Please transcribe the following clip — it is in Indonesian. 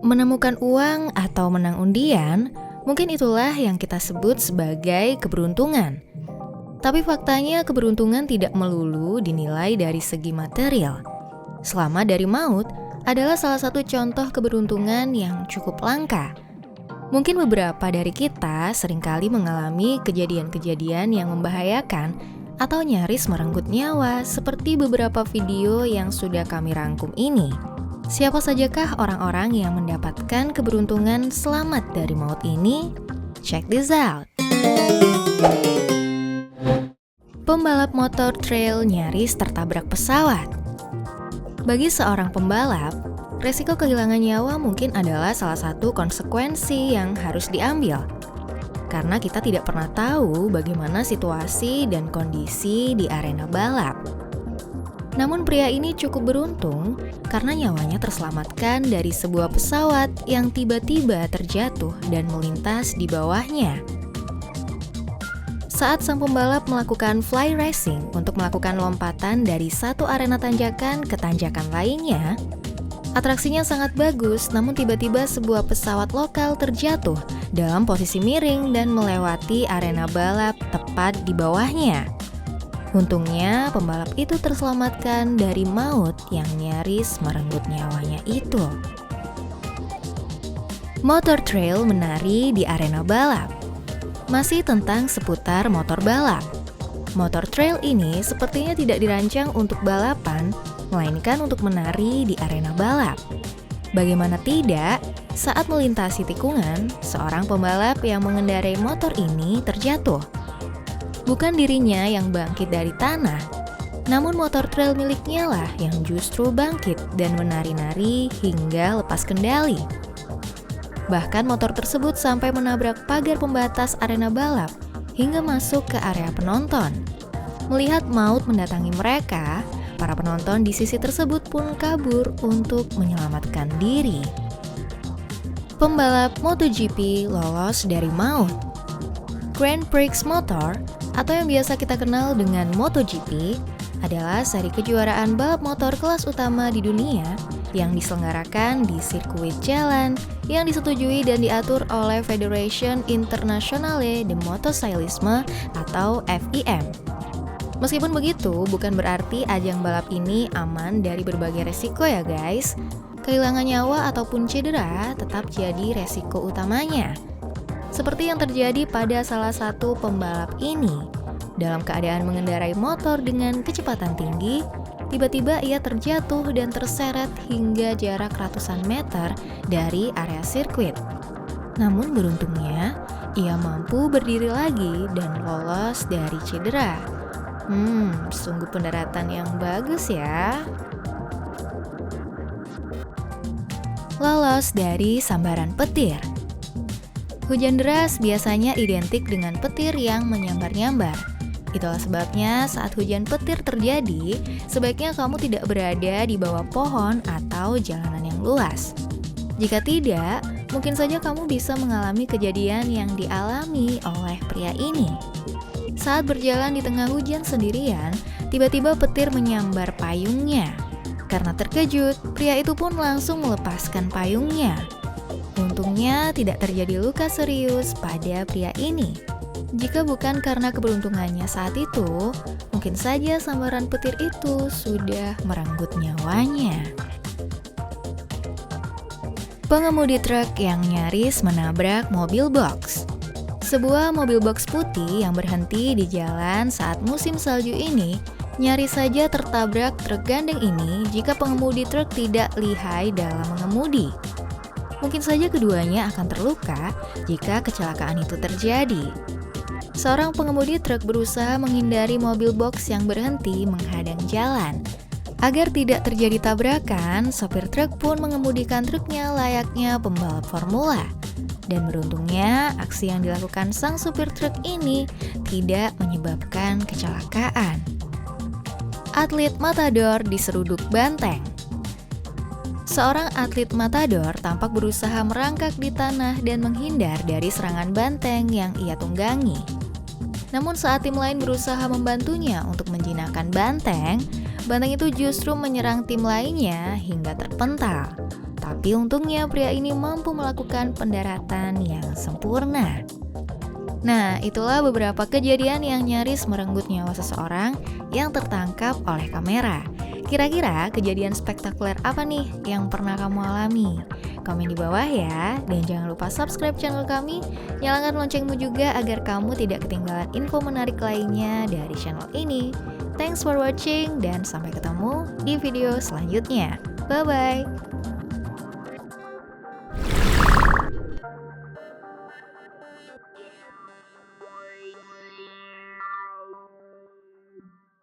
Menemukan uang atau menang undian, mungkin itulah yang kita sebut sebagai keberuntungan. Tapi faktanya keberuntungan tidak melulu dinilai dari segi material. Selamat dari maut adalah salah satu contoh keberuntungan yang cukup langka. Mungkin beberapa dari kita seringkali mengalami kejadian-kejadian yang membahayakan atau nyaris merenggut nyawa seperti beberapa video yang sudah kami rangkum ini. Siapa sajakah orang-orang yang mendapatkan keberuntungan selamat dari maut ini? Check this out! Pembalap motor trail nyaris tertabrak pesawat. Bagi seorang pembalap, resiko kehilangan nyawa mungkin adalah salah satu konsekuensi yang harus diambil. Karena kita tidak pernah tahu bagaimana situasi dan kondisi di arena balap. Namun pria ini cukup beruntung karena nyawanya terselamatkan dari sebuah pesawat yang tiba-tiba terjatuh dan melintas di bawahnya. Saat sang pembalap melakukan fly racing untuk melakukan lompatan dari satu arena tanjakan ke tanjakan lainnya, atraksinya sangat bagus, namun tiba-tiba sebuah pesawat lokal terjatuh dalam posisi miring dan melewati arena balap tepat di bawahnya. Untungnya, pembalap itu terselamatkan dari maut yang nyaris merenggut nyawanya itu. Motor trail menari di arena balap. Masih tentang seputar motor balap. Motor trail ini sepertinya tidak dirancang untuk balapan, melainkan untuk menari di arena balap. Bagaimana tidak, saat melintasi tikungan, seorang pembalap yang mengendarai motor ini terjatuh. Bukan dirinya yang bangkit dari tanah, namun motor trail miliknya lah yang justru bangkit dan menari-nari hingga lepas kendali. Bahkan motor tersebut sampai menabrak pagar pembatas arena balap hingga masuk ke area penonton. Melihat maut mendatangi mereka, para penonton di sisi tersebut pun kabur untuk menyelamatkan diri. Pembalap MotoGP lolos dari maut. Grand Prix Motor atau yang biasa kita kenal dengan MotoGP adalah seri kejuaraan balap motor kelas utama di dunia yang diselenggarakan di sirkuit jalan yang disetujui dan diatur oleh Federation Internationale de Motociclisme atau FIM. Meskipun begitu, bukan berarti ajang balap ini aman dari berbagai resiko ya guys. Kehilangan nyawa ataupun cedera tetap jadi resiko utamanya. Seperti yang terjadi pada salah satu pembalap ini. Dalam keadaan mengendarai motor dengan kecepatan tinggi, tiba-tiba ia terjatuh dan terseret hingga jarak ratusan meter dari area sirkuit. Namun beruntungnya, ia mampu berdiri lagi dan lolos dari cedera. Sungguh pendaratan yang bagus ya. Lolos dari sambaran petir. Hujan deras biasanya identik dengan petir yang menyambar-nyambar. Itulah sebabnya saat hujan petir terjadi, sebaiknya kamu tidak berada di bawah pohon atau jalanan yang luas. Jika tidak, mungkin saja kamu bisa mengalami kejadian yang dialami oleh pria ini. Saat berjalan di tengah hujan sendirian, tiba-tiba petir menyambar payungnya. Karena terkejut, pria itu pun langsung melepaskan payungnya. Untungnya tidak terjadi luka serius pada pria ini. Jika bukan karena keberuntungannya saat itu, mungkin saja sambaran petir itu sudah merenggut nyawanya. Pengemudi truk yang nyaris menabrak mobil box. Sebuah mobil box putih yang berhenti di jalan saat musim salju ini nyaris saja tertabrak truk gandeng ini jika pengemudi truk tidak lihai dalam mengemudi. Mungkin saja keduanya akan terluka jika kecelakaan itu terjadi. Seorang pengemudi truk berusaha menghindari mobil box yang berhenti menghadang jalan. Agar tidak terjadi tabrakan, sopir truk pun mengemudikan truknya layaknya pembalap formula. Dan beruntungnya, aksi yang dilakukan sang supir truk ini tidak menyebabkan kecelakaan. Atlet matador diseruduk banteng. Seorang atlet matador tampak berusaha merangkak di tanah dan menghindar dari serangan banteng yang ia tunggangi. Namun saat tim lain berusaha membantunya untuk menjinakkan banteng, banteng itu justru menyerang tim lainnya hingga terpental. Tapi untungnya pria ini mampu melakukan pendaratan yang sempurna. Nah, itulah beberapa kejadian yang nyaris merenggut nyawa seseorang yang tertangkap oleh kamera. Kira-kira kejadian spektakuler apa nih yang pernah kamu alami? Komen di bawah ya, dan jangan lupa subscribe channel kami, nyalakan loncengmu juga agar kamu tidak ketinggalan info menarik lainnya dari channel ini. Thanks for watching, dan sampai ketemu di video selanjutnya. Bye-bye!